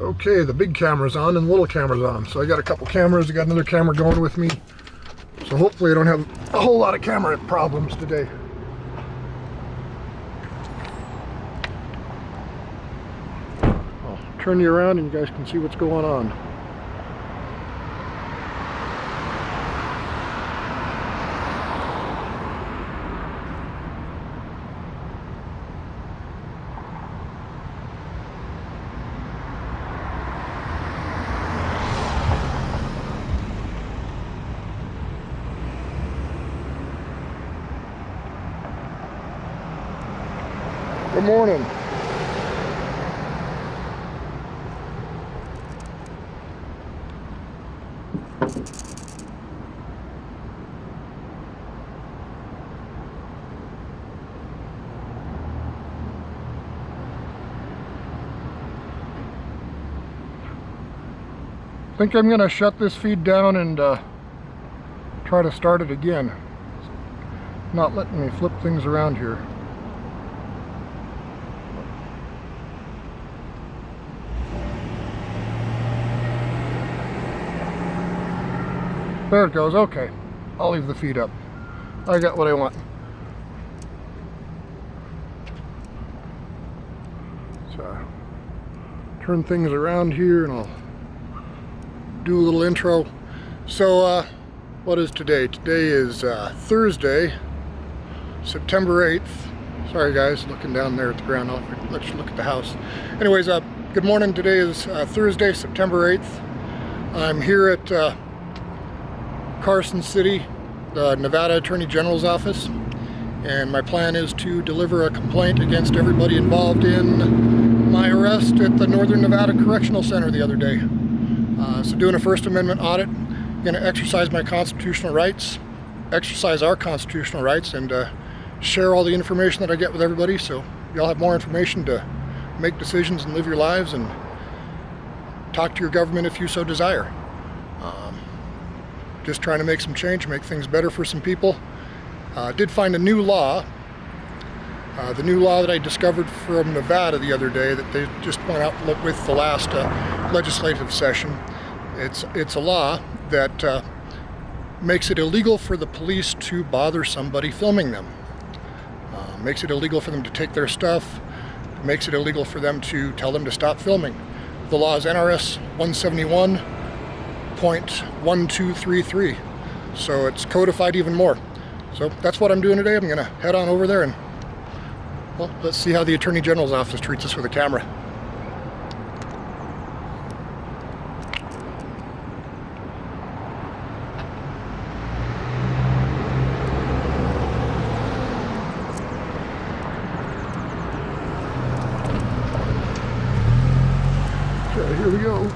Okay, the big camera's on and the little camera's on. So I got a couple cameras, I got another camera going with me. So hopefully I don't have a whole lot of camera problems today. I'll turn you around and you guys can see what's going on. Good morning. I think I'm going to shut this feed down and try to start it again. It's not letting me flip things around here. There it goes. Okay, I'll leave the feed up. I got what I want. So, turn things around here and I'll do a little intro. So, what is today? Today is Thursday, September 8th. Sorry guys, looking down there at the ground. I'll let you look at the house. Anyways, good morning. Today is Thursday, September 8th. I'm here at Carson City, the Nevada Attorney General's office, and my plan is to deliver a complaint against everybody involved in my arrest at the Northern Nevada Correctional Center the other day. So doing a First Amendment audit, I'm going to exercise my constitutional rights, exercise our constitutional rights, and share all the information that I get with everybody so y'all have more information to make decisions and live your lives and talk to your government if you so desire. Just trying to make some change, make things better for some people. Did find a new law, the new law that I discovered from Nevada the other day that they just went out with the last legislative session. It's a law that makes it illegal for the police to bother somebody filming them. Makes it illegal for them to take their stuff, makes it illegal for them to tell them to stop filming. The law is NRS 171.1233, so it's codified even more. So that's what I'm doing today. I'm gonna head on over there and, well, let's see how the Attorney General's office treats us with a camera. Okay, here we go.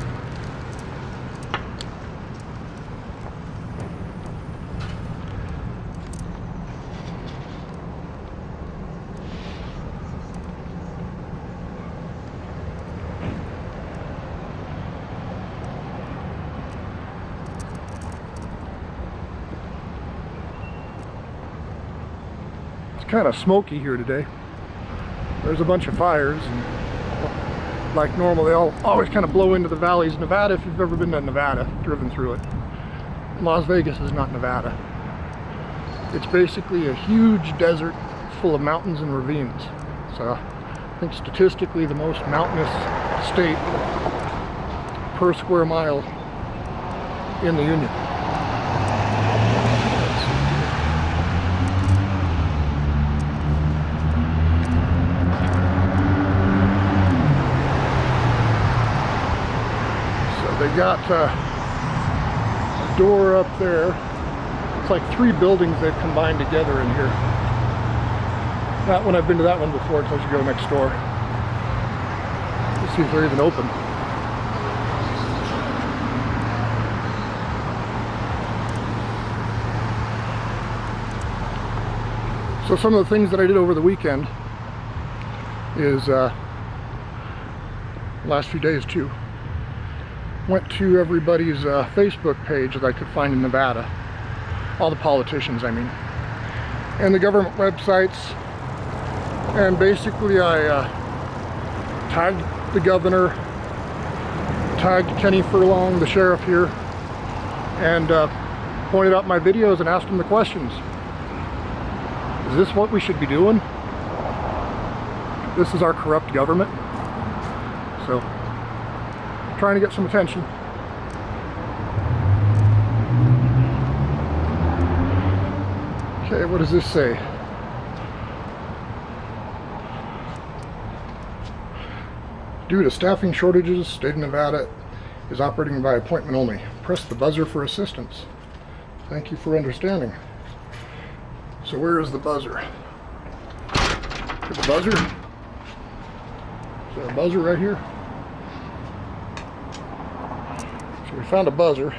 Kind of smoky here today. There's a bunch of fires, and like normal, they all always kind of blow into the valleys. Nevada, if you've ever been to Nevada, driven through it. Las Vegas is not Nevada. It's basically a huge desert full of mountains and ravines. So I think statistically the most mountainous state per square mile in the Union. They got a door up there. It's like 3 buildings they've combined together in here. That one, I've been to that one before, so I should go next door. Let's see if they're even open. So some of the things that I did over the weekend is, last few days too, went to everybody's Facebook page that I could find in Nevada. All the politicians, I mean. And the government websites. And basically I tagged the governor, tagged Kenny Furlong, the sheriff here, and pointed out my videos and asked him the questions. Is this what we should be doing? This is our corrupt government. So, trying to get some attention. Okay, what does this say? Due to staffing shortages, state of Nevada is operating by appointment only. Press the buzzer for assistance. Thank you for understanding. So where is the buzzer? Is the buzzer? Is there a buzzer right here? So we found a buzzer.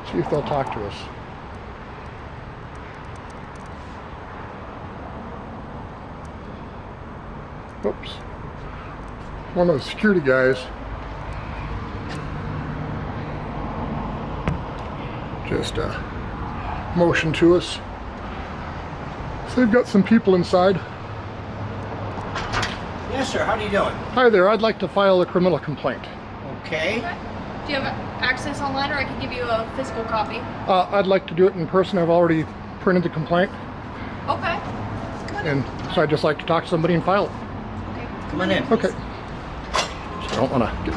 See if they'll talk to us. Oops. One of the security guys just motioned to us. So they've got some people inside. Yes, sir. How are you doing? Hi there. I'd like to file a criminal complaint. Okay. Do you have access online, or I can give you a physical copy? I'd like to do it in person. I've already printed the complaint, Okay. Good. and so I'd just like to talk to somebody and file it. Okay. Come on in. Okay. So I don't want to get...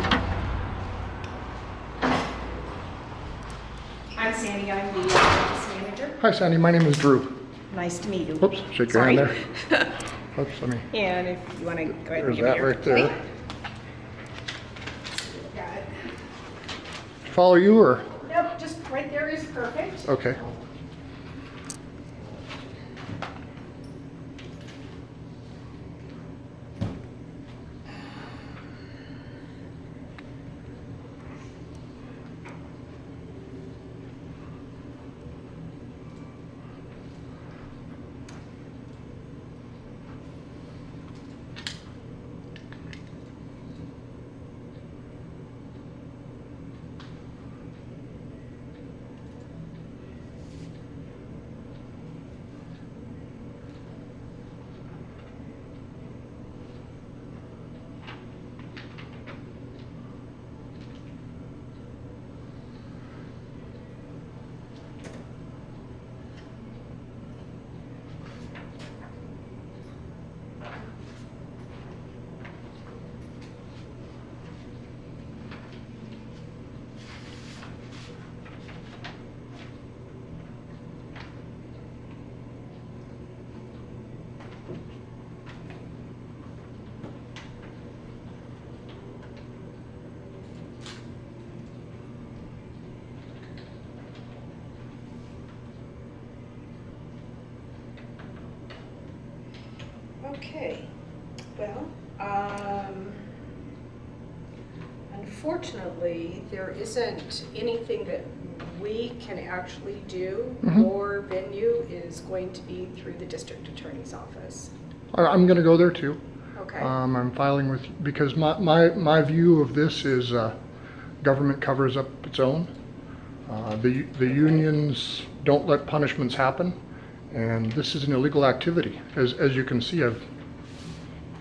I'm Sandy, I'm the office manager. Hi, Sandy. My name is Drew. Nice to meet you. Oops. Shake your hand there. Oops. Let me... And if you want to go ahead and There's give me that your right there. plate. Got it. Follow you or? Nope, just right there is perfect. Okay. Okay, well, unfortunately, there isn't anything that we can actually do. Your venue is going to be through the district attorney's office. I'm going to go there too. Okay. I'm filing with, because my view of this is government covers up its own. The unions don't let punishments happen, and this is an illegal activity. As you can see, I've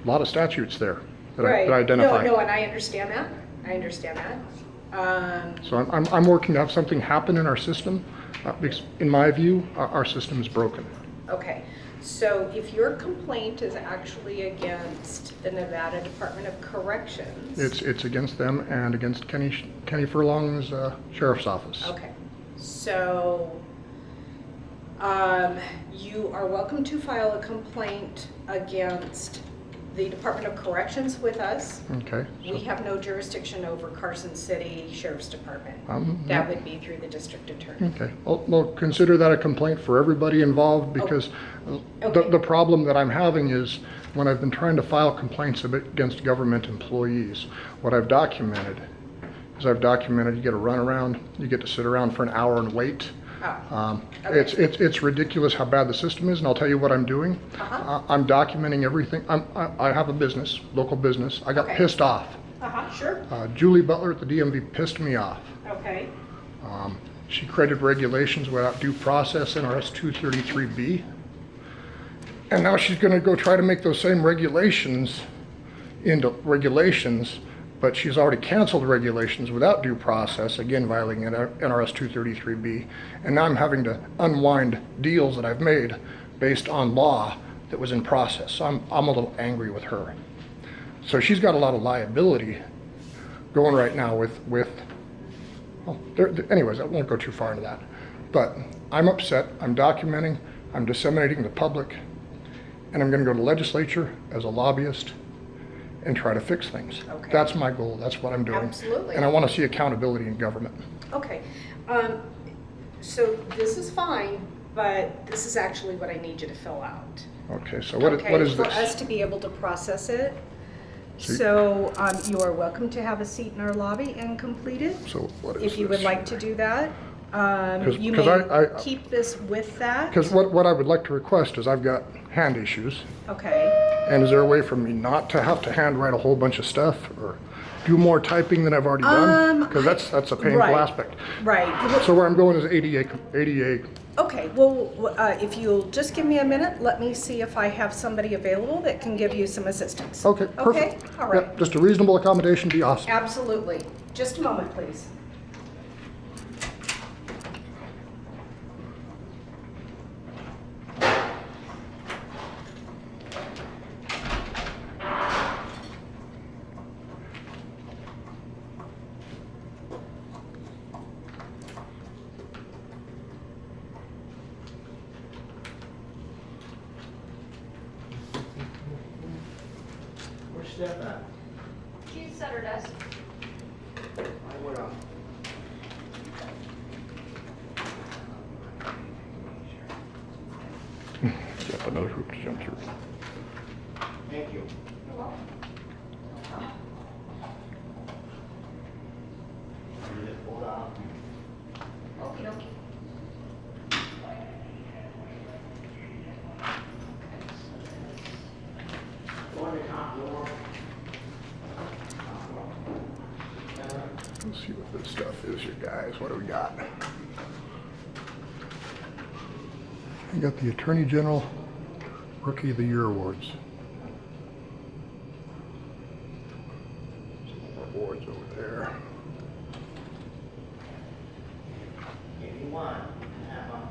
a lot of statutes there that Right. I identify. No, and I understand that. I understand that. So I'm working to have something happen in our system, because in my view, our system is broken. Okay, so if your complaint is actually against the Nevada Department of Corrections. It's against them and against Kenny Furlong's sheriff's office. Okay, so you are welcome to file a complaint against the Department of Corrections with us. Okay. We have no jurisdiction over Carson City Sheriff's Department. That would be through the district attorney. Okay. Well, consider that a complaint for everybody involved, because Okay. the problem that I'm having is when I've been trying to file complaints against government employees, what I've documented is you get a runaround, you get to sit around for an hour and wait. Okay. It's ridiculous how bad the system is, and I'll tell you what I'm doing. I'm documenting everything. I have a business, local business. I got Okay. pissed off. Sure. Julie Butler at the DMV pissed me off. Okay. She created regulations without due process, NRS 233B. And now she's gonna go try to make those same regulations into regulations, but she's already canceled the regulations without due process, again violating NRS 233B. And now I'm having to unwind deals that I've made based on law that was in process. So I'm a little angry with her. So she's got a lot of liability going right now with well, anyways, I won't go too far into that. But I'm upset, I'm documenting, I'm disseminating to the public, and I'm gonna go to legislature as a lobbyist and try to fix things. Okay. That's my goal, that's what I'm doing. Absolutely. And I wanna see accountability in government. Okay, so this is fine, but this is actually what I need you to fill out. Okay, so what is For us this? to be able to process it. See- So you are welcome to have a seat in our lobby and complete it. So what is this? If you would like to do that. You 'cause may I- keep this with that. Because what I would like to request is I've got hand issues. Okay, And is there a way for me not to have to handwrite a whole bunch of stuff or do more typing than I've already done? Because that's a painful right. aspect. right. So where I'm going is ADA. Okay, well, if you'll just give me a minute, let me see if I have somebody available that can give you some assistance. Okay, perfect. Okay, all right. Yep, just a reasonable accommodation would be awesome. Absolutely. Just a moment, please. Where's Steph at? She's at her desk. I went on. Yep, another hoop to jump through. Thank you. Hold on. Okey dokey. Go on the top floor. Let's see what this stuff is here, guys. What do we got? We got the Attorney General Rookie of the Year Awards. Some awards over there. If you want, have a.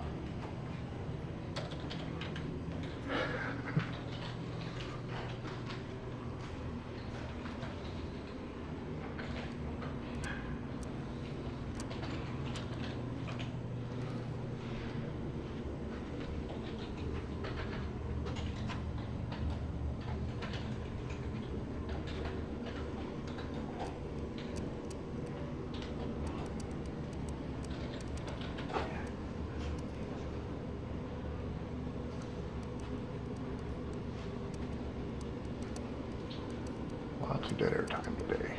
Lots of dead air time today.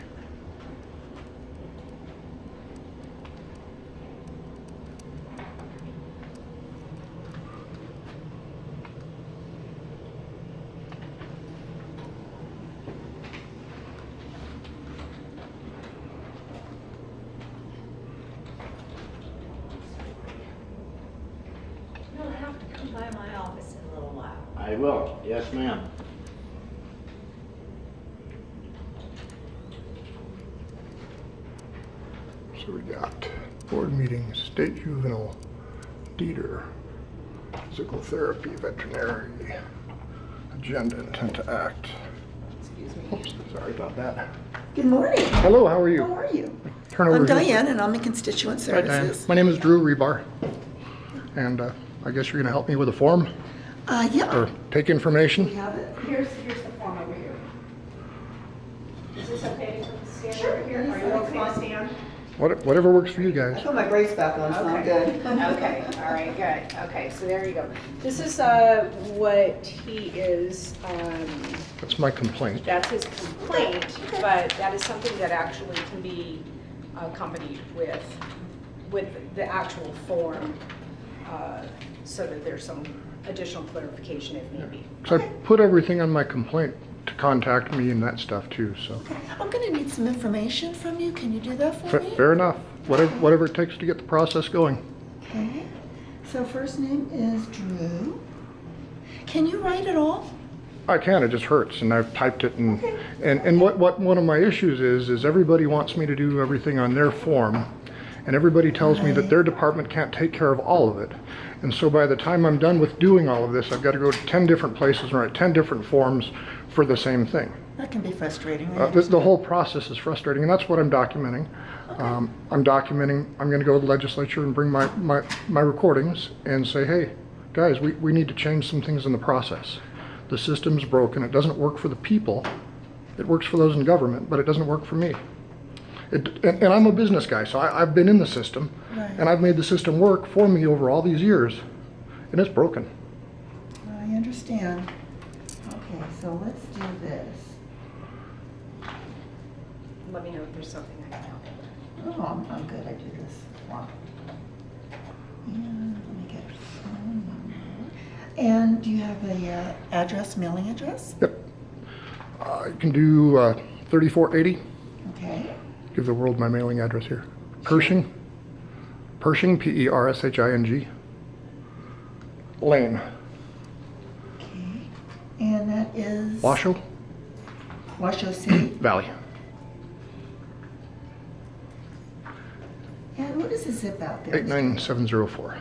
You'll have to come by my office in a little while. I will, yes ma'am. So we got board meetings, state juvenile, deeder, physical therapy, veterinary, agenda, intent to act. Excuse me. Oops, sorry about that. Good morning. Hello, how are you? How are you? Turn over I'm here. Diane, and I'm the Constituent Hi, Diane. Services. My name is Drew Rebar. And I guess you're gonna help me with a form Yeah, or take information? we have it. Here's the form over here. Is this okay to stand Sure, over here? Are you anything. okay to stand? Whatever works for you I guys. put my brace back on, so I'm Okay. good. Okay, all right, good. Okay, so there you go. This is what he is, That's my complaint. that's his complaint, but that is something that actually can be accompanied with the actual form, so that there's some additional clarification if need be. So I put everything on my complaint to contact me and that stuff too, so. I'm gonna need some information from you. Can you do that for me? Fair enough. Whatever it takes to get the process going. Okay. So first name is Drew, Can you write it all? I can, it just hurts, and I've typed it, and Okay. and what one of my issues is everybody wants me to do everything on their form, and everybody tells me that Right. their department can't take care of all of it. And so by the time I'm done with doing all of this, I've got to go to 10 different places and write 10 different forms for the same thing. That can be frustrating. I The understand. whole process is frustrating, and that's what I'm documenting. I'm documenting, I'm gonna go to the legislature and bring my recordings and say, hey, guys, we need to change some things in the process. The system's broken, it doesn't work for the people, it works for those in government, but it doesn't work for me. And I'm a business guy, so I've been in the system, Right. and I've made the system work for me over all these years, and it's broken. I understand. Okay, so let's do this. Let me know if there's something I can help with. Oh, I'm good, I do this. Wow. And let me get a phone number. And do you have a address, mailing address? Yep. I can do 3480. Okay. Give the world my mailing address here. Pershing, Pershing, Lane, Okay. And that is? Washoe Washoe City. Valley. And what is the zip out there? 89704.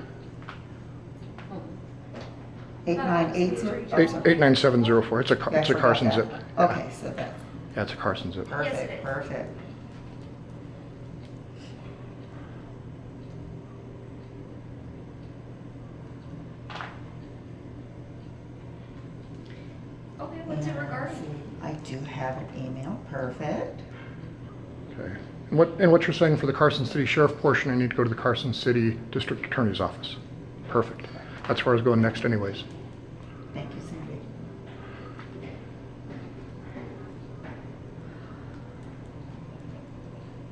8980? 89704. It's a Okay, I it's a forgot Carson that. zip. Okay, so that's Yeah, it's a Carson zip. Yes, it perfect, is. perfect. Okay, what's it regarding? I do have an email, perfect. Okay. And what you're saying for the Carson City Sheriff portion, I need to go to the Carson City District Attorney's office. Perfect. That's where I was going next anyways. Thank you, Cindy.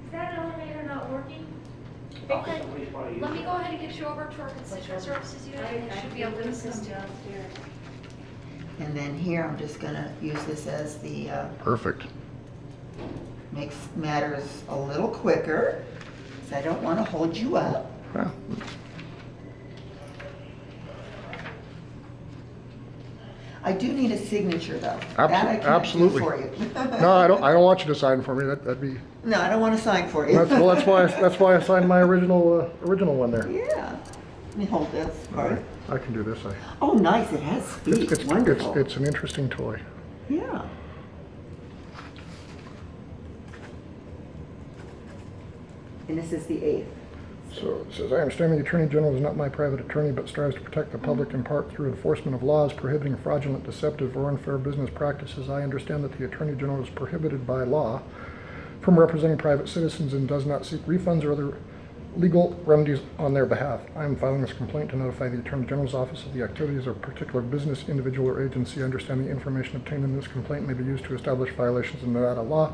Is that elevator not working? Okay, let me go ahead and get you over to our Constituent Services unit, and they should be able to assist you. downstairs. And then here, I'm just gonna use this as the, Perfect. makes matters a little quicker, because I don't wanna hold you up. Well, I do need a signature, though. Abso- That I can do absolutely. for you. no, I don't want you to sign for me. That'd be. No, I don't wanna sign for you. That's why I signed my original one there. Yeah. Let me hold this part. I can do this. Oh, nice, it has feet, wonderful. It's an interesting toy. Yeah. And this is the 8th. So it says, I understand the Attorney General is not my private attorney, but strives to protect the public in part through enforcement of laws prohibiting fraudulent, deceptive, or unfair business practices. I understand that the Attorney General is prohibited by law from representing private citizens and does not seek refunds or other legal remedies on their behalf. I am filing this complaint to notify the Attorney General's office of the activities of a particular business, individual, or agency. I understand the information obtained in this complaint may be used to establish violations of Nevada law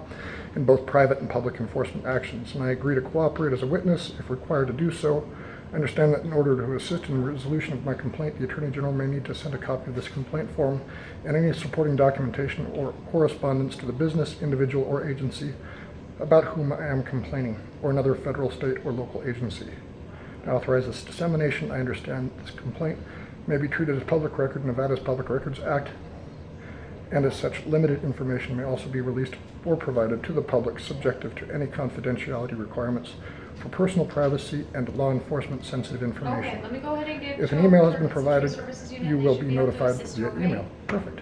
in both private and public enforcement actions, and I agree to cooperate as a witness if required to do so. I understand that in order to assist in the resolution of my complaint, the Attorney General may need to send a copy of this complaint form and any supporting documentation or correspondence to the business, individual, or agency about whom I am complaining, or another federal, state, or local agency. To authorize this dissemination, I understand this complaint may be treated as public record in Nevada's Public Records Act, and as such, limited information may also be released or provided to the public subjective to any confidentiality requirements for personal privacy and law enforcement sensitive Okay, information. let me go ahead and get If you an email over has to been our provided, Constituent Services unit, you they will should be able to notified assist you, via okay? email. Perfect.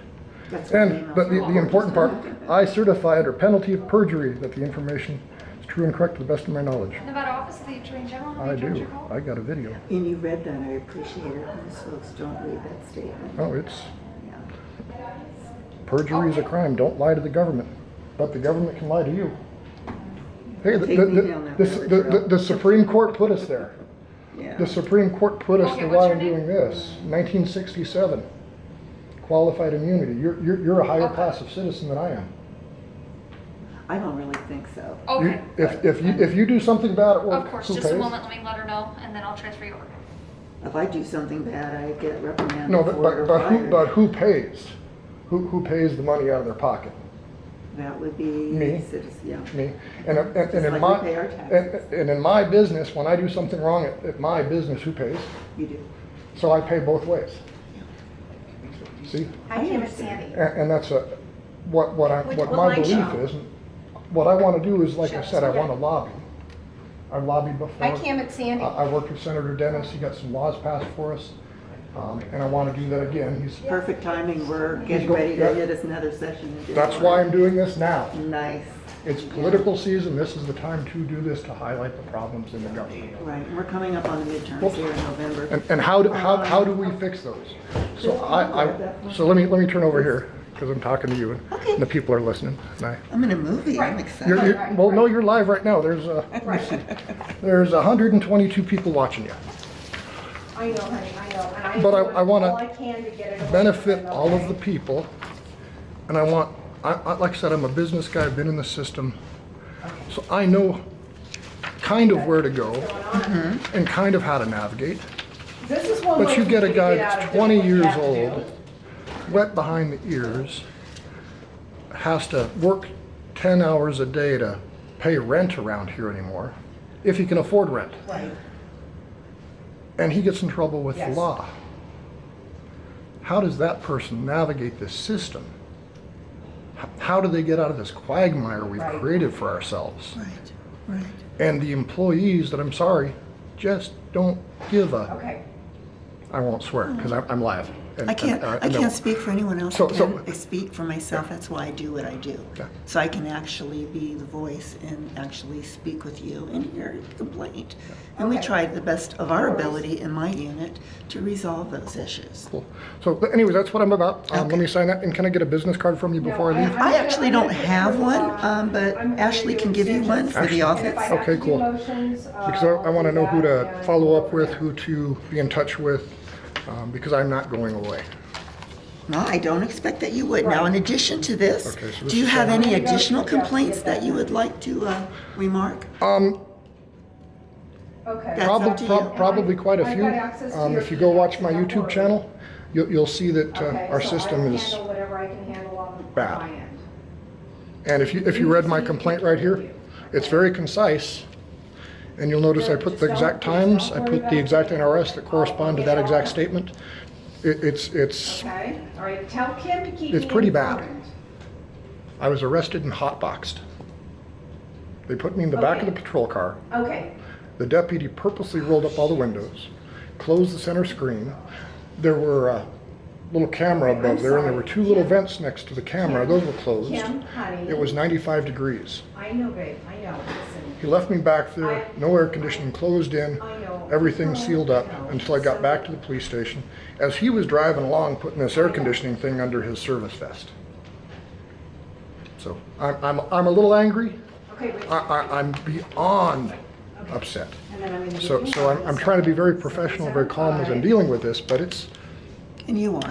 That's what And, but the important part, I certify under penalty of perjury that the information is true and correct to the best of my knowledge. Nevada Office of the Attorney General, how I may I direct do. your call? I got a video. And you read that, I appreciate it. Most folks don't read that statement. Oh, it's, Yeah. perjury is a crime. Don't lie to the government, but the government can lie to you. Hey, Take me down that rabbit trail. the Supreme Court put us there. Yeah. The Supreme Court put us Okay, to what's why your I'm name? doing this. 1967. Qualified immunity. You're a higher Okay. class of citizen than I am. I don't really think so. Okay, If you do something bad at work, of course, who just pays? a moment, let me let her know, and then I'll transfer you over. If I do something bad, I get reprimanded No, for it or but fired. who pays? Who pays the money out of their pocket? That would be Me. citizens, yeah. Me. And Just in like my we pay our taxes. and in my business, when I do something wrong at my business, who pays? You do. So I pay both ways. See? Hi, Kim, it's Sandy. And that's what my line belief show? is. What I want to do is, like I said, I want to lobby. I've lobbied before. Hi, Kim, it's Sandy. I worked with Senator Dennis. He got some laws passed for us. And I want to do that again. Perfect timing, we're getting ready to hit us another session. That's why I'm doing this now. Nice. It's political season. This is the time to do this, to highlight the problems in the government. Right, we're coming up on the midterms here in November. And how do we fix those? So so let me turn over here, because I'm talking to you and the people are listening. And I'm in a movie, I'm excited. well, no, you're live right now. There's 122 people watching you. I know, honey, I know. And I'm But doing I want all I can to get it to away benefit from them, all of okay? the people, and I like I said, I'm a business guy. I've been in the system, so I know kind of where to go and kind of how to navigate. This is one But way you for get me a to guy get out that's of 20 doing what you years have to old, do. wet behind the ears, has to work 10 hours a day to pay rent around here anymore, if he can afford rent. Right. And he gets in trouble with the Yes. law. How does that person navigate this system? How do they get out of this quagmire we've Right. created for ourselves? Right. And the employees that, I'm sorry, just don't give a, Okay. I won't swear because I'm live. And- I can't no. speak for anyone else. So- I speak for myself, that's why I do what I do. Okay. So I can actually be the voice and actually speak with you and hear your complaint. And we Okay. tried the best of our ability in my unit to resolve those issues. Cool. So anyways, that's what I'm about. Let Okay. me sign that. And can I get a business card from you before I leave? I actually don't have one, but Ashley can give you one for the office. Okay, cool. Because I want to know who to follow up with, who to be in touch with, because I'm not going away. No, I don't expect that you would. Now, in addition to this, Okay, so this do you is have fine. any additional complaints that you would like to remark? Okay. That's up to you. Probably quite a I've few. got access to your If you go watch my email. YouTube channel, you'll see that Okay, our so system I will is, handle whatever I can handle on bad. my end. and if you read my complaint right here, it's very concise. And you'll notice I put the exact times, I put the exact NRS that correspond to that exact statement. It's Okay, all right, tell Kim to keep me It's pretty bad. informed. I was arrested and hotboxed. They put me in the back of the Okay. patrol car. Okay, The deputy purposely rolled up all the windows, closed the center screen. There were a little camera above there, and there were two little vents next to the camera. Those were closed. Kim, honey. It was 95 degrees. I know, babe, I know, listen. He left me back there, no air conditioning, closed in, I know. everything sealed up until I got back to the police station, as he was driving along putting this air conditioning thing under his service vest. So I'm a little angry. Okay, wait. I'm beyond upset. And then I'm gonna So give you I'm trying to be very professional, very calm as I'm dealing with this, but it's And you are.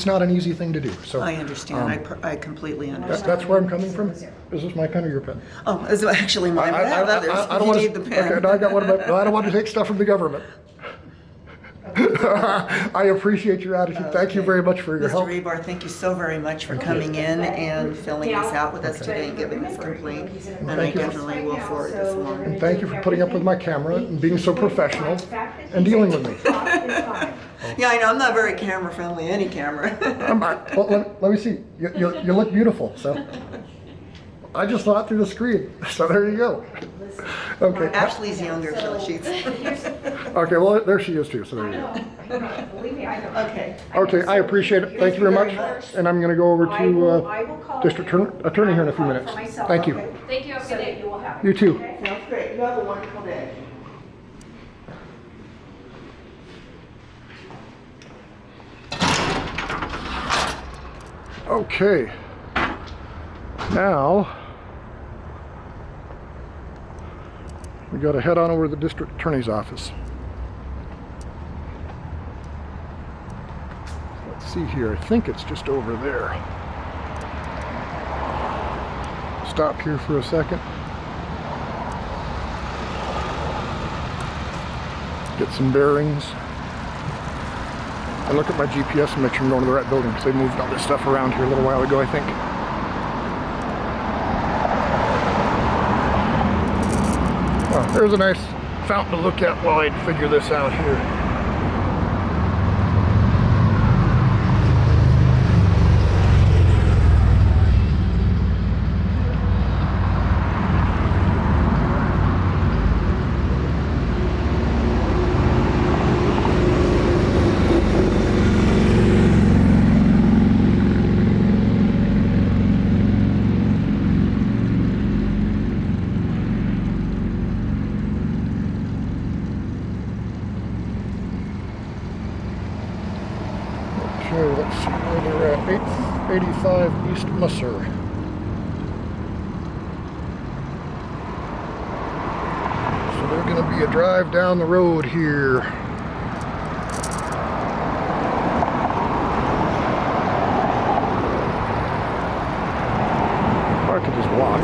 not an easy thing to do. So I understand. I completely understand. that's where I'm coming from. Is this my pen or your pen? Oh, it's actually mine, but I have others. I If don't you want need the to. pen. Okay, no, I got one. I don't want to take stuff from the government. I appreciate your attitude. Thank you Okay. very much for your Mr. help. Rebar, thank you so very much for coming in and filling this out with us today and giving us a complaint. And I Thank you. definitely will forward this along. And thank you for putting up with my camera and being so professional and dealing with me. Yeah, I know, I'm not very camera friendly, any camera. Well, let me see. You look beautiful. So I just saw it through the screen. So there you go. Okay. Ashley's younger, so she's, Okay. Well, there she is too. So there you go. Believe me, I know. okay. Okay. I appreciate it. Thank you very much. And I'm going to go over I will to call District you. Attorney here in a few I will minutes. call for myself, Thank you. okay? Thank you, have a So good that day. you will have it. You too. Okay? Sounds great. You have a wonderful day. Okay. Now we got to head on over to the district attorney's office. Let's see here. I think it's just over there. Stop here for a second. Get some bearings. And look at my GPS and make sure I'm going to the right building, because they moved all this stuff around here a little while ago, I think. Well, there's a nice fountain to look at while I figure this out here. East Missouri. So there's going to be a drive down the road here. Or I could just walk.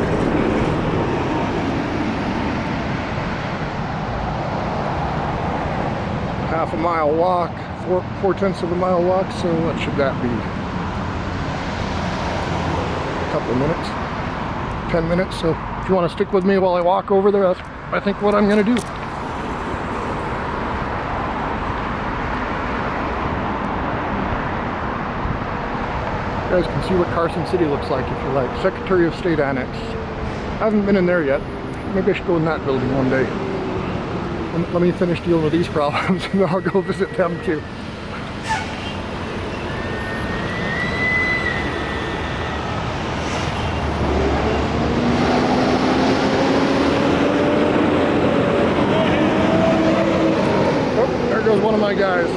Half a mile walk, 4/10 of a mile walk, so what should that be? A couple of minutes, 10 minutes. So if you want to stick with me while I walk over there, that's I think what I'm going to do. You guys can see what Carson City looks like if you like. Secretary of State Annex. I haven't been in there yet. Maybe I should go in that building one day. Let me finish dealing with these problems and then I'll go visit them too. Oh, there goes one of my guys.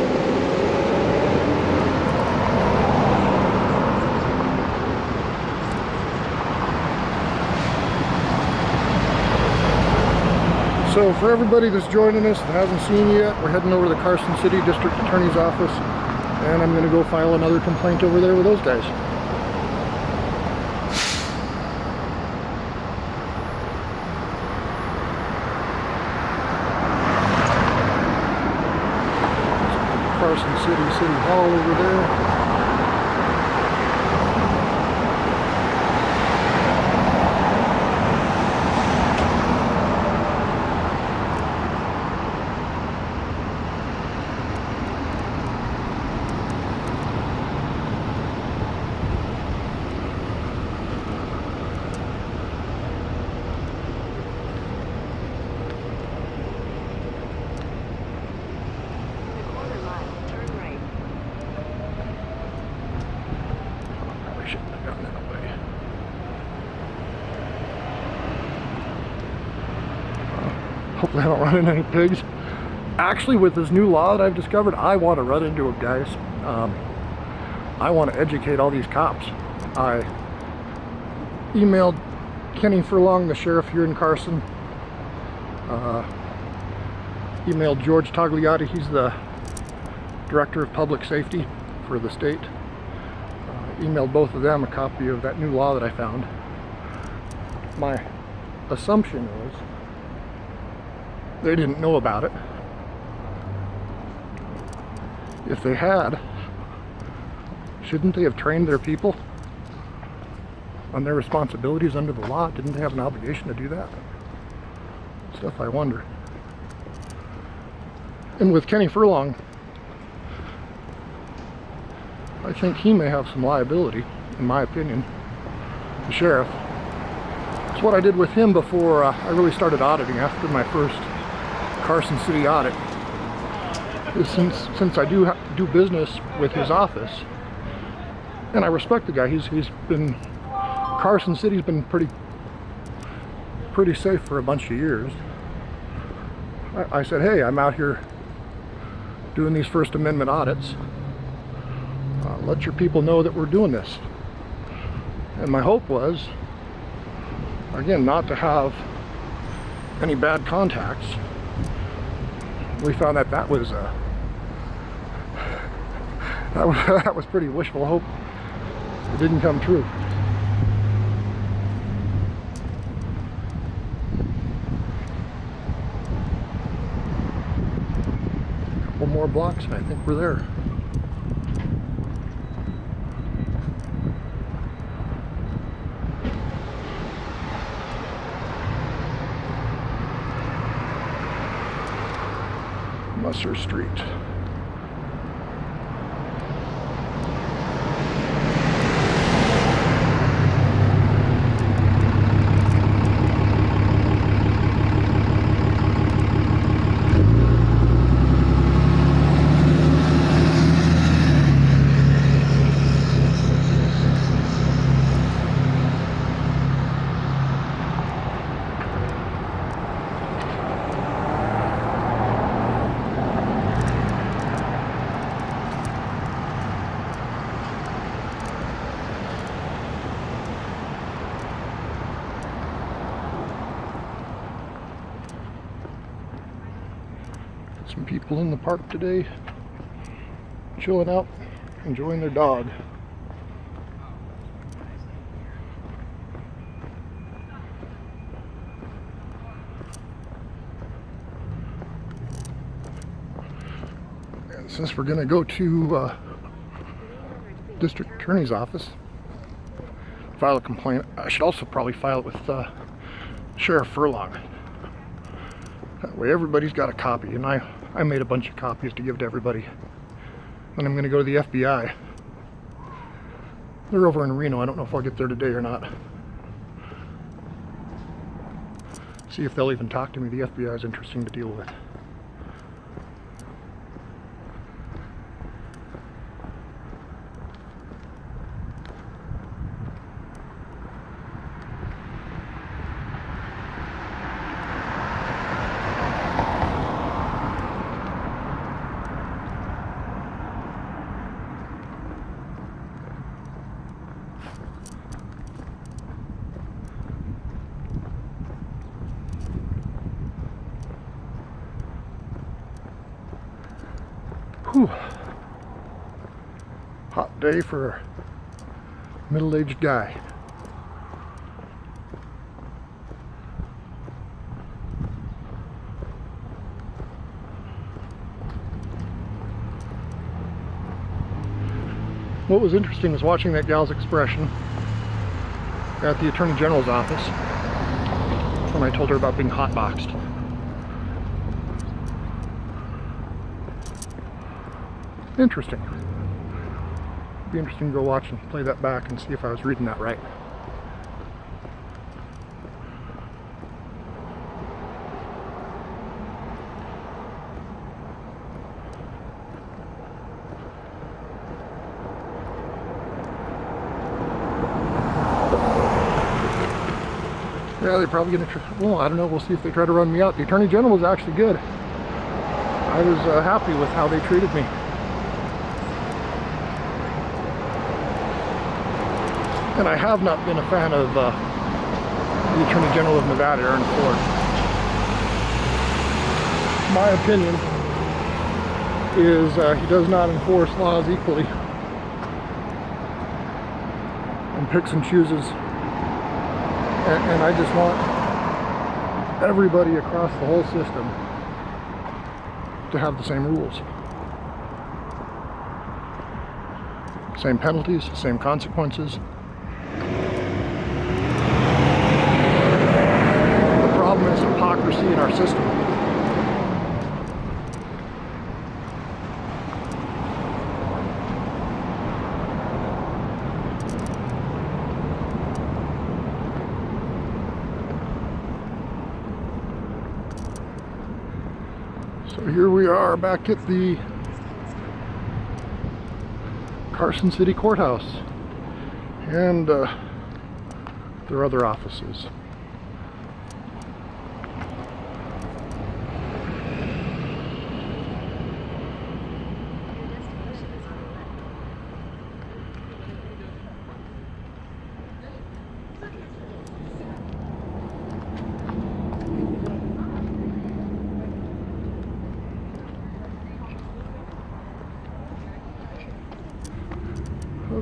So for everybody that's joining us that hasn't seen you yet, we're heading over to the Carson City District Attorney's Office, and I'm going to go file another complaint over there with those guys. Carson City Hall over there. Hopefully I don't run into any pigs. Actually, with this new law that I've discovered, I want to run into them, guys. I want to educate all these cops. I emailed Kenny Furlong, the sheriff here in Carson. Emailed George Tagliati, he's the director of public safety for the state. Emailed both of them a copy of that new law that I found. My assumption was they didn't know about it. If they had, shouldn't they have trained their people on their responsibilities under the law? Didn't they have an obligation to do that? Stuff I wonder. And with Kenny Furlong, I think he may have some liability, in my opinion, the sheriff. It's what I did with him before I really started auditing after my first Carson City audit. Since I do business with his office, and I respect the guy. He's been, Carson City's been pretty safe for a bunch of years. I said, hey, I'm out here doing these First Amendment audits. Let your people know that we're doing this. And my hope was, again, not to have any bad contacts. We found that was that was pretty wishful hope. It didn't come true. A couple more blocks and I think we're there. Musser Street. Some people in the park today, chilling out, enjoying their dog. And since we're going to go to District Attorney's office, file a complaint, I should also probably file it with Sheriff Furlong. That way everybody's got a copy, and I made a bunch of copies to give to everybody. Then I'm going to go to the FBI. They're over in Reno. I don't know if I'll get there today or not. See if they'll even talk to me. The FBI is interesting to deal with. Whew. Hot day for a middle-aged guy. What was interesting was watching that gal's expression at the Attorney General's office when I told her about being hotboxed. Interesting. It'd be interesting to go watch and play that back and see if I was reading that right. Yeah, they're probably gonna well, I don't know, we'll see if they try to run me out. The Attorney General was actually good. I was happy with how they treated me. And I have not been a fan of the Attorney General of Nevada, Aaron Ford. My opinion is he does not enforce laws equally and picks and chooses. And I just want everybody across the whole system to have the same rules. Same penalties, same consequences. The problem is hypocrisy in our system. So here we are back at the Carson City Courthouse and their other offices.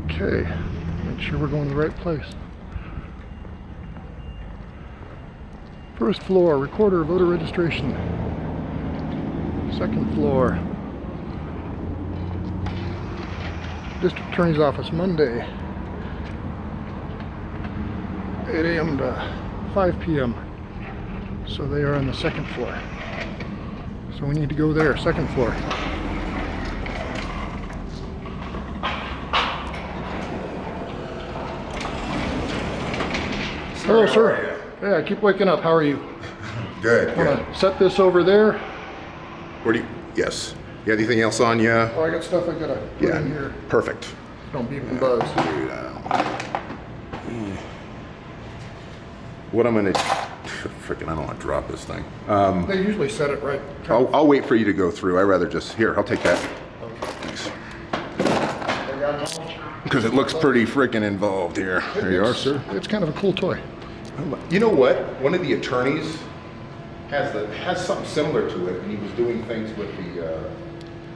Okay, make sure we're going to the right place. First floor, recorder, voter registration. Second floor, District Attorney's Office, Monday, 8 a.m. to 5 p.m. So they are on the second floor. So we need to go there, second floor. Hello, sir. Yeah, I keep waking up. How are you? Good, Want good. to set this over there? Where do you, yes. You got anything else on you? Oh, I got stuff I gotta put in here. Perfect. Don't beep and buzz. What I'm gonna, freaking, I don't want to drop this thing. They usually set it right. I'll wait for you to go through. I'd rather just, here, I'll take that. Thanks. I got it all. Because it looks pretty freaking involved here. There you are, sir. It's kind of a cool toy. You know what? One of the attorneys has something similar to it, and he was doing things with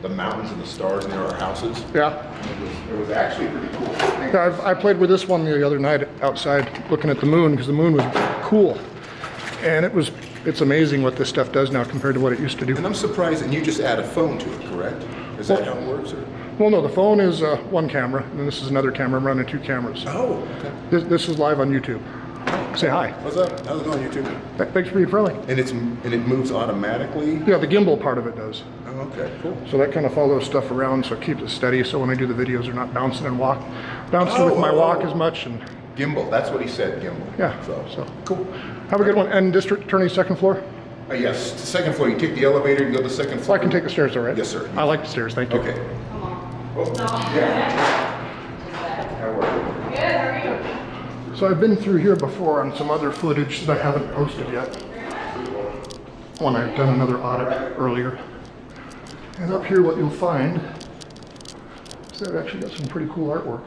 the mountains and the stars near our houses. Yeah. And it was actually pretty cool. Yeah, I played with this one the other night outside looking at the moon because the moon was cool. And it's amazing what this stuff does now compared to what it used to do. And I'm surprised, and you just add a phone to it, correct? Is that how it works? Or? Well, no, the phone is one camera, and then this is another camera. I'm running 2 cameras. Oh, okay. This is live on YouTube. Say hi. What's up? How's it going, YouTube? Thanks for being friendly. And it moves automatically? Yeah, the gimbal part of it does. Oh, okay, cool. So that kind of follows stuff around, so it keeps it steady. So when I do the videos, they're not bouncing with my walk as much. And Gimbal, that's what he said, gimbal. yeah, So, cool. Have a good one. And District Attorney's second floor? yes, the second floor. You take the elevator and go to the second So floor. I can take the stairs, all right? Yes, sir. I like the stairs. Thank you. Okay. Oh, yeah. How are you? Good, how are you? So I've been through here before on some other footage that I haven't posted yet. When I've done another audit earlier. And up here what you'll find is that I've actually got some pretty cool artwork.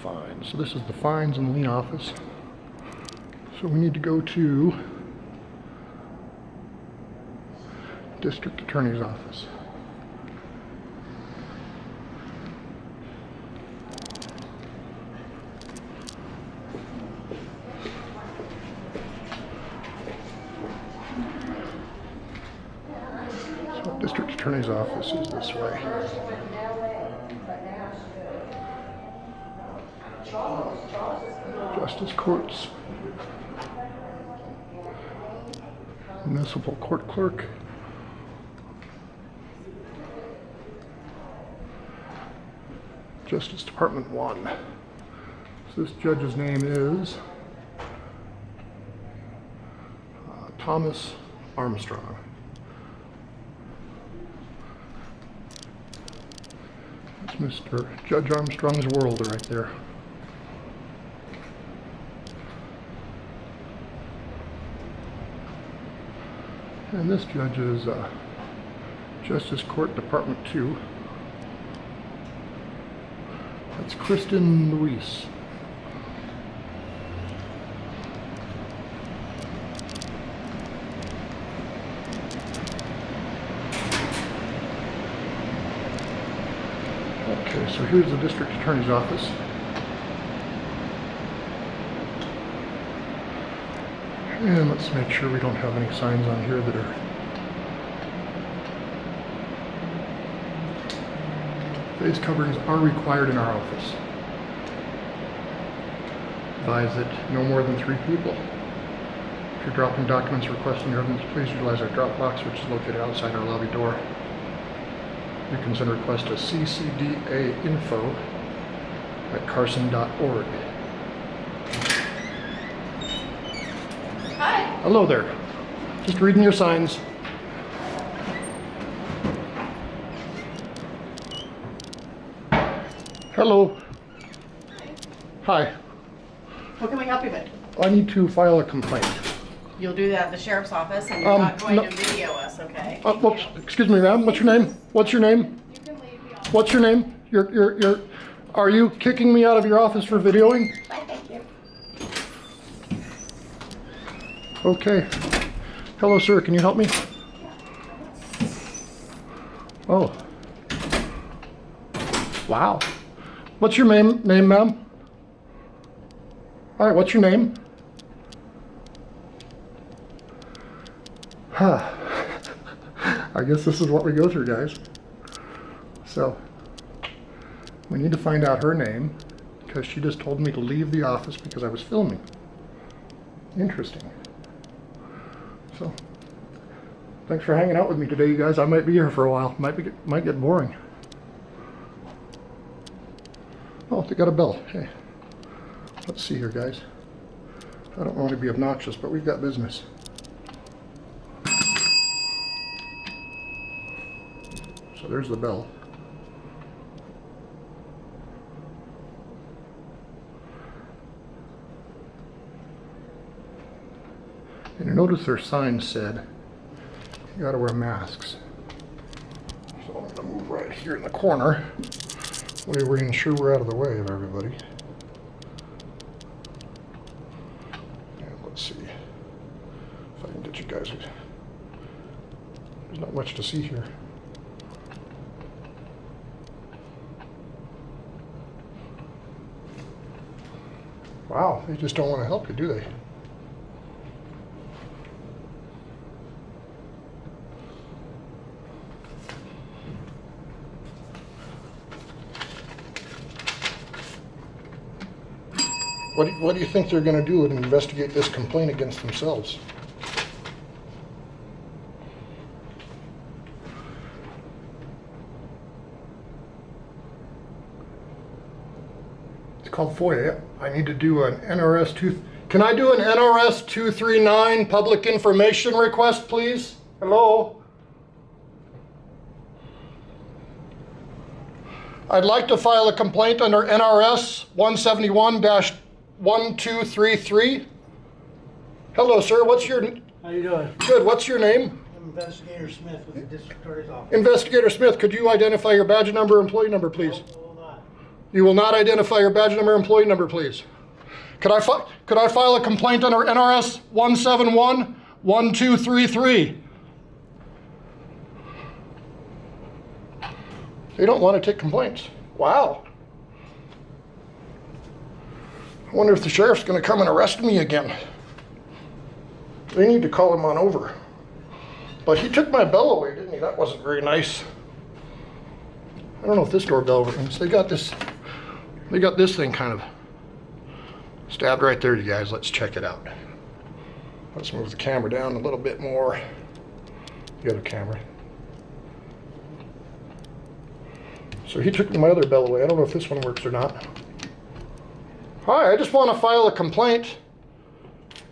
Fines. So this is the fines and lien office. So we need to go to District Attorney's office. So District Attorney's office is this way. Justice courts. Municipal court clerk. Justice Department 1. So this judge's name is Thomas Armstrong. That's Mr. Judge Armstrong's world right there. And this judge is Justice Court Department 2. That's Kristen Luis. Okay, so here's the District Attorney's office. And let's make sure we don't have any signs on here that are face coverings are required in our office. Advise that no more than 3 people. If you're dropping documents requesting your evidence, please utilize our drop box, which is located outside our lobby door. You can send a request to ccdainfo@carson.org. Hi. Hello there. Just reading your signs. Hello. Hi. What can we help you with? I need to file a complaint. You'll do that at the sheriff's office, and you're not going no. to video us, okay? Whoops, excuse me, ma'am. What's your name? What's your name? What's your name? Are you kicking me out of your office for videoing? Okay. Hello, sir. Can you help me? Oh. Wow. What's your name, ma'am? All right, what's your name? Huh. I guess this is what we go through, guys. So, we need to find out her name because she just told me to leave the office because I was filming. Interesting. So, thanks for hanging out with me today, you guys. I might be here for a while. Might get boring. Oh, they got a bell. Hey, let's see here, guys. I don't want to be obnoxious, but we've got business. So there's the bell. And you notice their sign said, you gotta wear masks. So I'm gonna move right here in the corner. We ensure we're out of the way of everybody. And let's see if I can get you guys. There's not much to see here. Wow, they just don't want to help you, do they? What do you think they're going to do and investigate this complaint against themselves? It's called FOIA. I need to do an NRS 2. Can I do an NRS 239 public information request, please? Hello? I'd like to file a complaint under NRS 171-1233. Hello, sir. What's your... How you doing? Good. What's your name? I'm Investigator Smith with the District Attorney's Office. Investigator Smith, could you identify your badge number, employee number, please? No, will not. You will not identify your badge number, employee number, please. Could I file a complaint under NRS 171-1233? They don't want to take complaints. Wow. I wonder if the sheriff's going to come and arrest me again. They need to call him on over. But he took my bell away, didn't he? That wasn't very nice. I don't know if this doorbell rings. They got this thing kind of stabbed right there, you guys. Let's check it out. Let's move the camera down a little bit more. The other camera. So he took my other bell away. I don't know if this one works or not. Hi, I just want to file a complaint.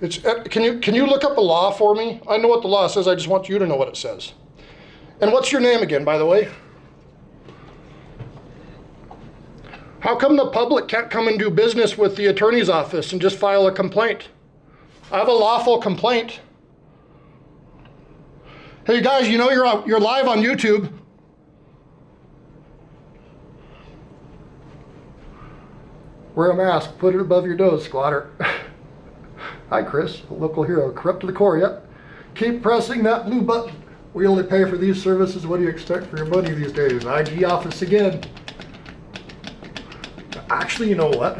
Can you look up a law for me? I know what the law says. I just want you to know what it says. And what's your name again, by the way? How come the public can't come and do business with the attorney's office and just file a complaint? I have a lawful complaint. Hey guys, you know you're live on YouTube. Wear a mask, put it above your nose, squatter. Hi Chris, a local hero, corrupt to the core, yep. Keep pressing that blue button. We only pay for these services. What do you expect for your money these days? IG office again. Actually, you know what?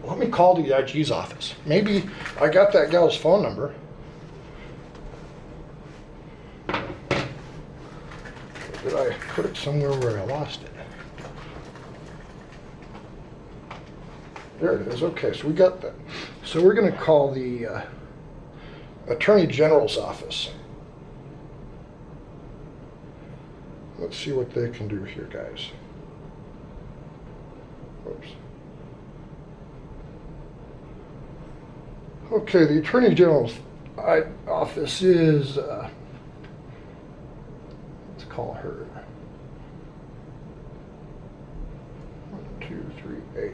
Let me call the IG's office. Maybe I got that gal's phone number. Did I put it somewhere where I lost it? There it is. Okay, so we got that. So we're going to call the Attorney General's office. Let's see what they can do here, guys. Oops. Okay, the Attorney General's office is, let's call her. 1, 2, 3, 8.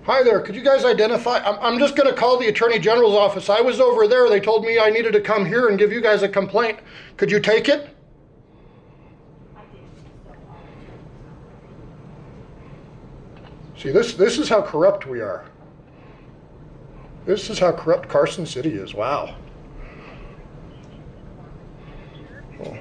Hi there, could you guys identify? I'm just going to call the Attorney General's office. I was over there. They told me I needed to come here and give you guys a complaint. Could you take it? See, this is how corrupt we are. This is how corrupt Carson City is. Wow. Oh.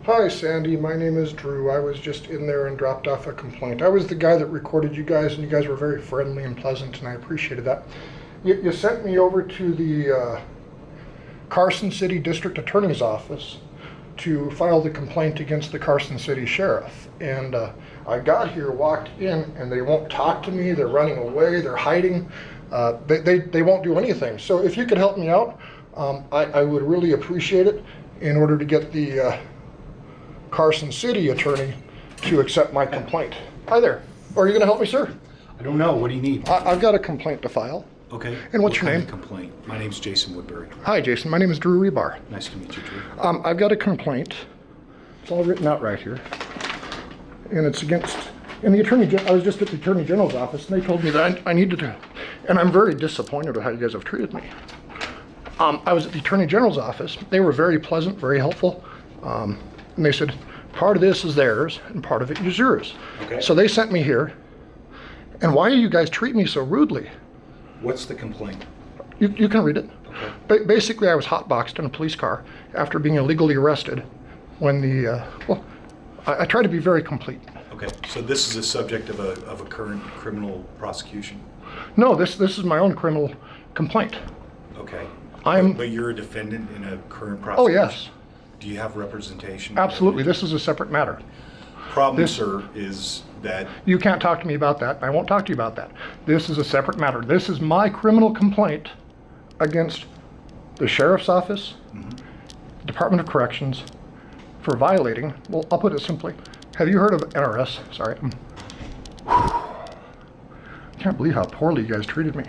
Hi Sandy, my name is Drew. I was just in there and dropped off a complaint. I was the guy that recorded you guys, and you guys were very friendly and pleasant, and I appreciated that. You sent me over to the Carson City District Attorney's office to file the complaint against the Carson City Sheriff. And I got here, walked in, and they won't talk to me. They're running away. They're hiding. They won't do anything. So if you could help me out, I would really appreciate it in order to get the Carson City attorney to accept my complaint. Hi there. Are you going to help me, sir? I don't know. What do you need? I've got a complaint to file. Okay. And what's What your kind name? of complaint? My name's Jason Woodbury. Hi, Jason. My name is Drew Rebar. Nice to meet you, Drew. I've got a complaint. It's all written out right here. And it's against, and I was just at the Attorney General's office, and they told me that I needed to, and I'm very disappointed with how you guys have treated me. I was at the Attorney General's office. They were very pleasant, very helpful. And they said, part of this is theirs, and part of it is yours. Okay. So they sent me here. And why do you guys treat me so rudely? What's the complaint? You can read it. Okay. Basically, I was hotboxed in a police car after being illegally arrested when I try to be very complete. Okay, so this is a subject of a current criminal prosecution? No, this is my own criminal complaint. Okay. I'm- But you're a defendant in a current Oh, prosecution? yes, Do you have representation? absolutely. This is a separate matter. Problem, this- sir, is that, You can't talk to me about that. I won't talk to you about that. This is a separate matter. This is my criminal complaint against the Sheriff's Office, Department of Corrections, for violating, well, I'll put it simply. Have you heard of NRS? Sorry. I can't believe how poorly you guys treated me.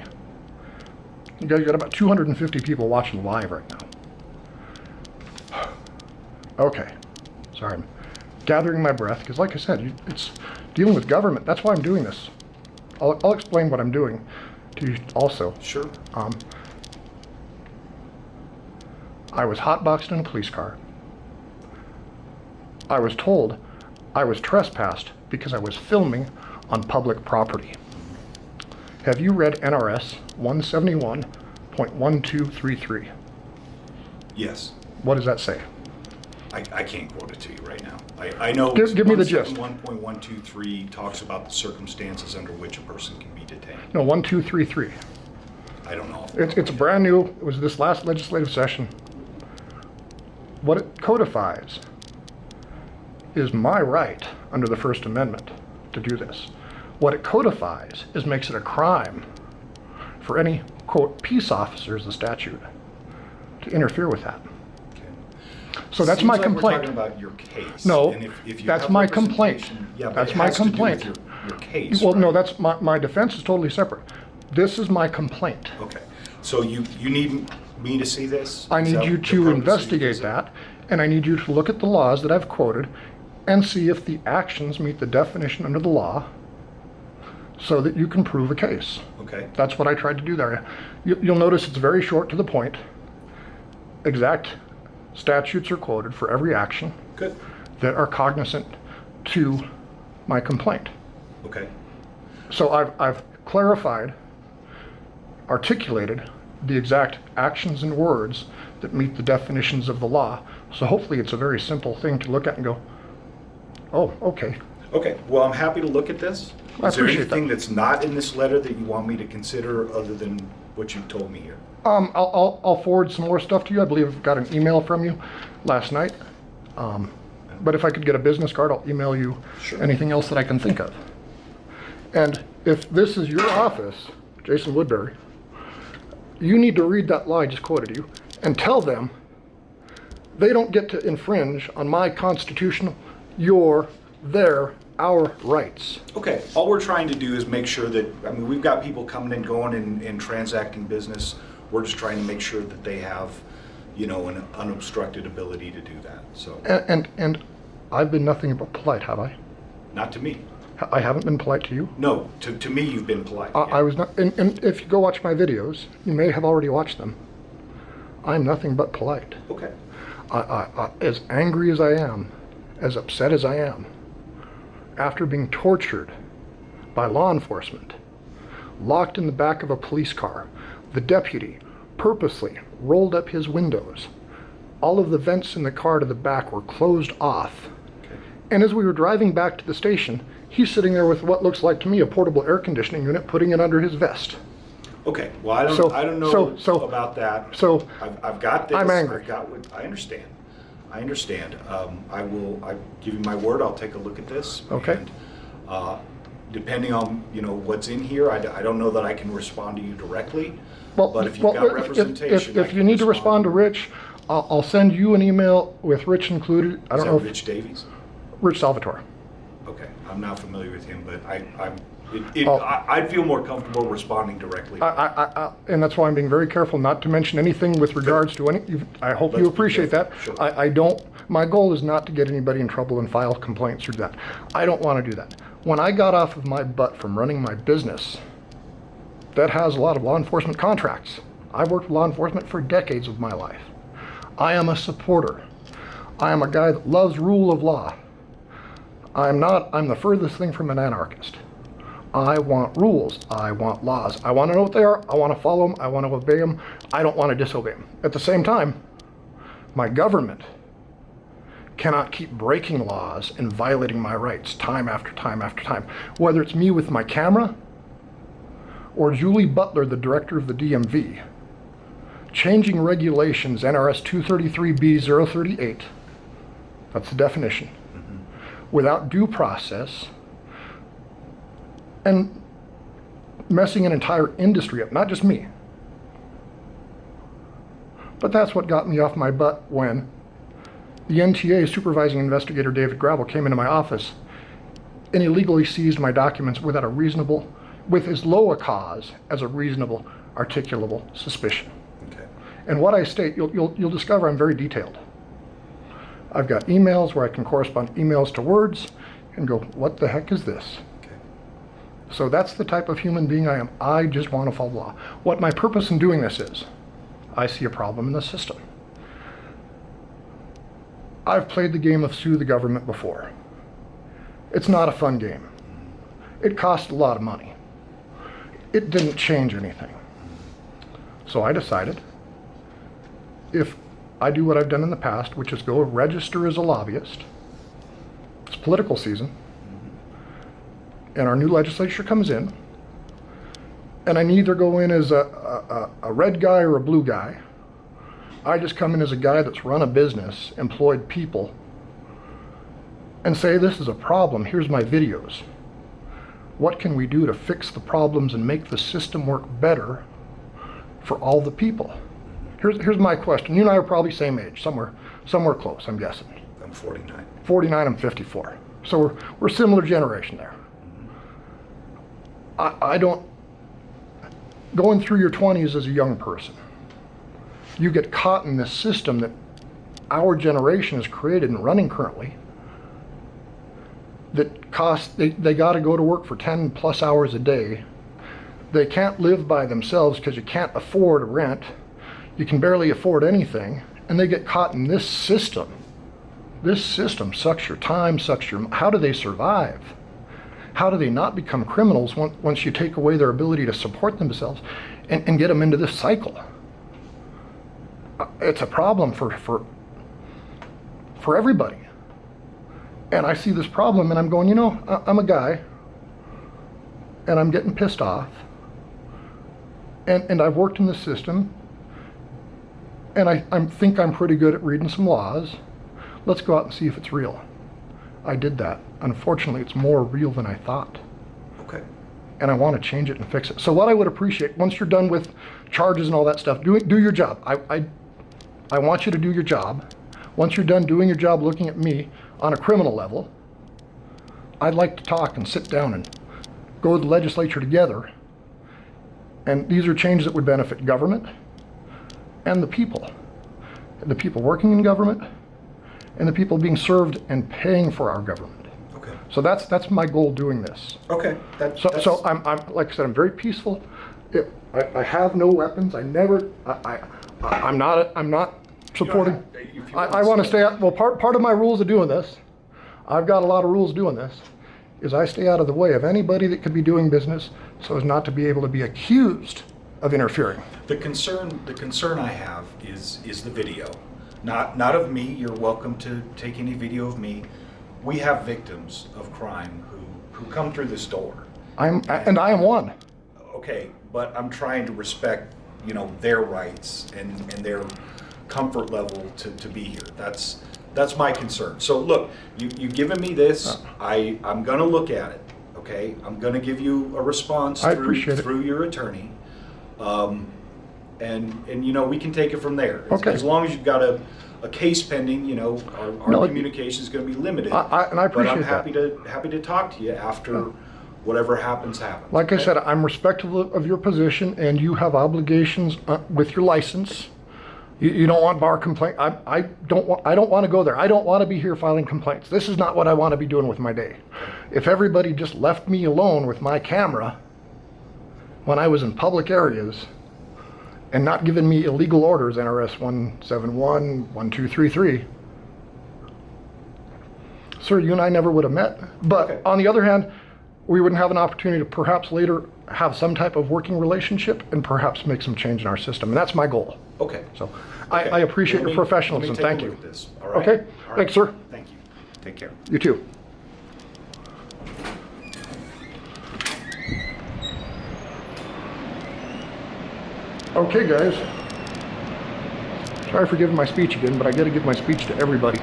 You guys got about 250 people watching live right now. Okay. Sorry, I'm gathering my breath, because like I said, it's dealing with government. That's why I'm doing this. I'll explain what I'm doing to you also. sure, I was hotboxed in a police car. I was told I was trespassed because I was filming on public property. Have you read NRS 171.1233? yes. What does that say? I can't quote it to you right now. I know. Give me the gist. 171.123 talks about the circumstances under which a person can be detained. No, 1233. I don't know. It's brand new. It was this last legislative session. What it codifies is my right under the First Amendment to do this. What it codifies is makes it a crime for any, quote, peace officers, the statute, to interfere with that. So that's Seems my like complaint. We're talking about your case. No, And if you that's have my complaint. representation- Yeah, but That's it my has to do with complaint. your case, Well, no, right? that's my defense is totally separate. This is my complaint. Okay, so you need me to see this? I Is need that you the to purpose of your investigate visit? that, and I need you to look at the laws that I've quoted and see if the actions meet the definition under the law so that you can prove a case. Okay, That's what I tried to do there. You'll notice it's very short to the point. Exact statutes are quoted for every action good, that are cognizant to my complaint. okay, So I've clarified, articulated the exact actions and words that meet the definitions of the law. So hopefully it's a very simple thing to look at and go, oh, okay. okay. Well, I'm happy to look at this. I Is there appreciate anything that. that's not in this letter that you want me to consider other than what you told me here? I'll forward some more stuff to you. I believe I've got an email from you last night. But if I could get a business card, I'll email you Sure. anything else that I can think of. And if this is your office, Jason Woodbury, you need to read that law I just quoted you and tell them they don't get to infringe on my constitutional, our rights. Okay, all we're trying to do is make sure that, I mean, we've got people coming and going and transacting business. We're just trying to make sure that they have, an unobstructed ability to do that, so, And I've been nothing but polite, have I? not to me. I haven't been polite to you? No, to me, you've been polite. yeah. I was not, and if you go watch my videos, you may have already watched them. I'm nothing but polite. Okay, As angry as I am, as upset as I am, after being tortured by law enforcement, locked in the back of a police car, the deputy purposely rolled up his windows. All of the vents in the car to the back were closed off. And as we were driving back to the station, he's sitting there with what looks like to me a portable air conditioning unit, putting it under his vest. okay, well, I don't know about that. So I've got this. I'm angry. I've got what, I understand. I give you my word, I'll take a look at this. Okay. And, depending on, what's in here, I don't know that I can respond to you directly. Well, But if you've got representation, I if can you need to respond to you. Rich, I'll send you an email with Rich included. Is that Rich Davies? Rich Salvatore. Okay, I'm not familiar with him, but I'd feel more comfortable responding directly. And that's why I'm being very careful not to mention anything with regards to any, I hope you Let's be appreciate that. careful, sure. I don't, my goal is not to get anybody in trouble and file complaints or that. I don't want to do that. When I got off of my butt from running my business, that has a lot of law enforcement contracts. I've worked with law enforcement for decades of my life. I am a supporter. I am a guy that loves rule of law. I'm the furthest thing from an anarchist. I want rules. I want laws. I want to know what they are. I want to follow them. I want to obey them. I don't want to disobey them. At the same time, my government cannot keep breaking laws and violating my rights time after time after time. Whether it's me with my camera or Julie Butler, the director of the DMV, changing regulations, NRS 233B038, that's the definition, without due process, and messing an entire industry up, not just me. But that's what got me off my butt when the NTA supervising investigator David Gravel came into my office and illegally seized my documents without with as low a cause as a reasonable, articulable suspicion. Okay. And what I state, you'll discover I'm very detailed. I've got emails where I can correspond emails to words and go, what the heck is this? Okay. So that's the type of human being I am. I just want to follow the law. What my purpose in doing this is, I see a problem in the system. I've played the game of sue the government before. It's not a fun game. It cost a lot of money. It didn't change anything. So I decided, if I do what I've done in the past, which is go register as a lobbyist, it's political season, and our new legislature comes in, and I neither go in as a red guy or a blue guy. I just come in as a guy that's run a business, employed people, and say, this is a problem, here's my videos. What can we do to fix the problems and make the system work better for all the people? Here's my question. You and I are probably same age, somewhere close, I'm guessing. I'm 49. 49, I'm 54. So we're similar generation there. I don't, going through your 20s as a young person, you get caught in this system that our generation has created and running currently that costs, they got to go to work for 10 plus hours a day. They can't live by themselves because you can't afford a rent. You can barely afford anything, and they get caught in this system. This system sucks your time, how do they survive? How do they not become criminals once you take away their ability to support themselves and get them into this cycle? It's a problem for everybody. And I see this problem and I'm going, you know, I'm a guy and I'm getting pissed off and I've worked in the system and I think I'm pretty good at reading some laws. Let's go out and see if it's real. I did that. Unfortunately, it's more real than I thought. Okay. And I want to change it and fix it. So what I would appreciate, once you're done with charges and all that stuff, do your job. I want you to do your job. Once you're done doing your job looking at me on a criminal level, I'd like to talk and sit down and go to the legislature together. And these are changes that would benefit government and the people working in government and the people being served and paying for our government. Okay. So that's my goal doing this. Okay. So I'm like I said, I'm very peaceful. I have no weapons. I'm not supporting. I want to stay out. Well, part of my rules of doing this, I've got a lot of rules doing this, is I stay out of the way of anybody that could be doing business so as not to be able to be accused of interfering. The concern I have is the video. Not of me. You're welcome to take any video of me. We have victims of crime who come through this door. I am one. Okay, but I'm trying to respect, their rights and their comfort level to be here. That's my concern. So look, you've given me this. I'm gonna look at it. Okay, I'm gonna give you a response through your attorney. And we can take it from there. Okay. As long as you've got a case pending, our communication is going to be limited. And I appreciate but I'm happy to talk to you after Whatever happens, happens. Like I okay? said, I'm respectful of your position, and you have obligations with your license. You don't want bar complaint. I don't want to go there. I don't want to be here filing complaints. This is not what I want to be doing with my day. If everybody just left me alone with my camera when I was in public areas and not given me illegal orders, NRS 171, 1233, sir, you and I never would have met. But Okay. on the other hand, we wouldn't have an opportunity to perhaps later have some type of working relationship and perhaps make some change in our system. And that's my goal. Okay. So Okay. I appreciate Let your me- professionalism. let me take a Thank look you. at this, all right? Okay. All right. Thanks, sir. Thank you. Take care. You too. Okay, guys. Sorry for giving my speech again, but I got to give my speech to everybody.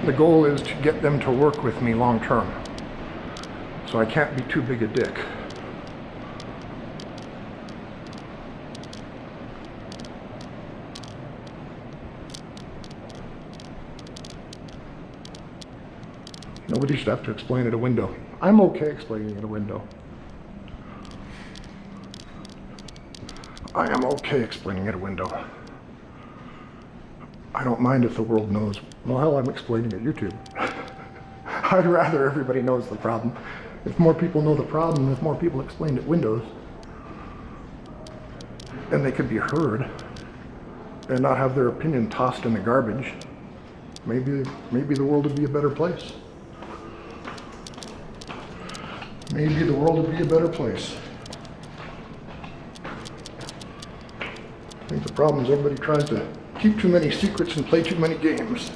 The goal is to get them to work with me long term. So I can't be too big a dick. Nobody should have to explain at a window. I'm okay explaining at a window. I am okay explaining at a window. I don't mind if the world knows. Well, hell, I'm explaining at YouTube. I'd rather everybody knows the problem. If more people know the problem, if more people explain at windows, and they could be heard and not have their opinion tossed in the garbage, maybe the world would be a better place. Maybe the world would be a better place. I think the problem is everybody tries to keep too many secrets and play too many games.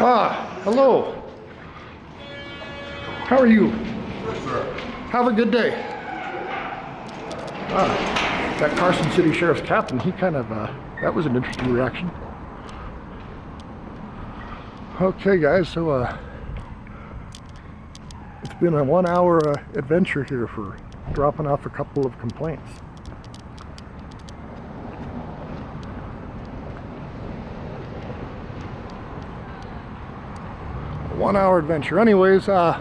Ah, hello. How are you? Good, sir. Have a good day. That Carson City Sheriff's captain, he kind of, that was an interesting reaction. Okay, guys, so, it's been a 1 hour adventure here for dropping off a couple of complaints. A 1 hour adventure. Anyways, so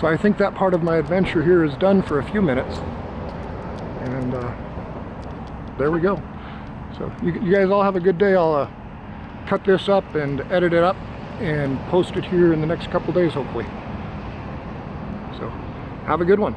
I think that part of my adventure here is done for a few minutes. And there we go. So you guys all have a good day. I'll cut this up and edit it up and post it here in the next couple days, hopefully. So have a good one.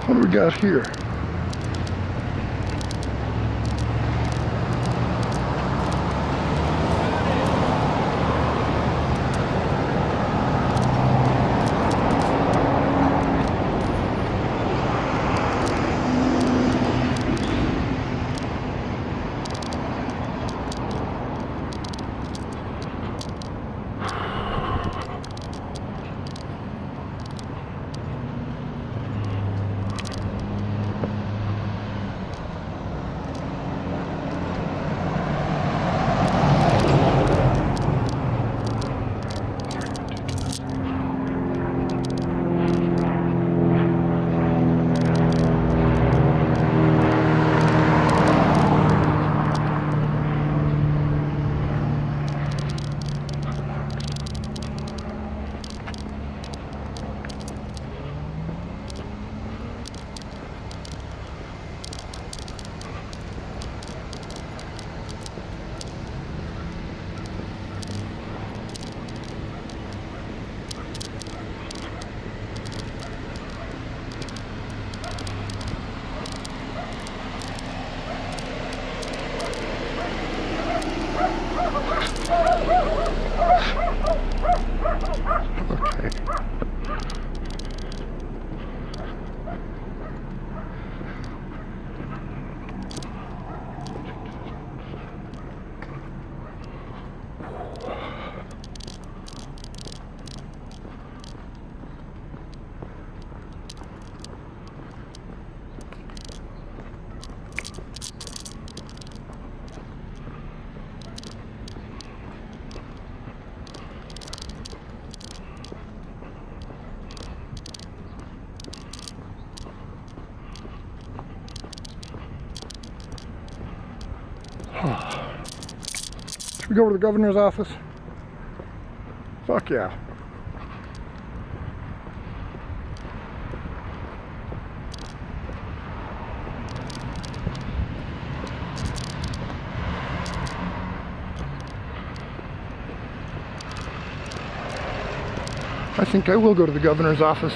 What do we got here? Should we go to the governor's office? Fuck yeah. I think I will go to the governor's office.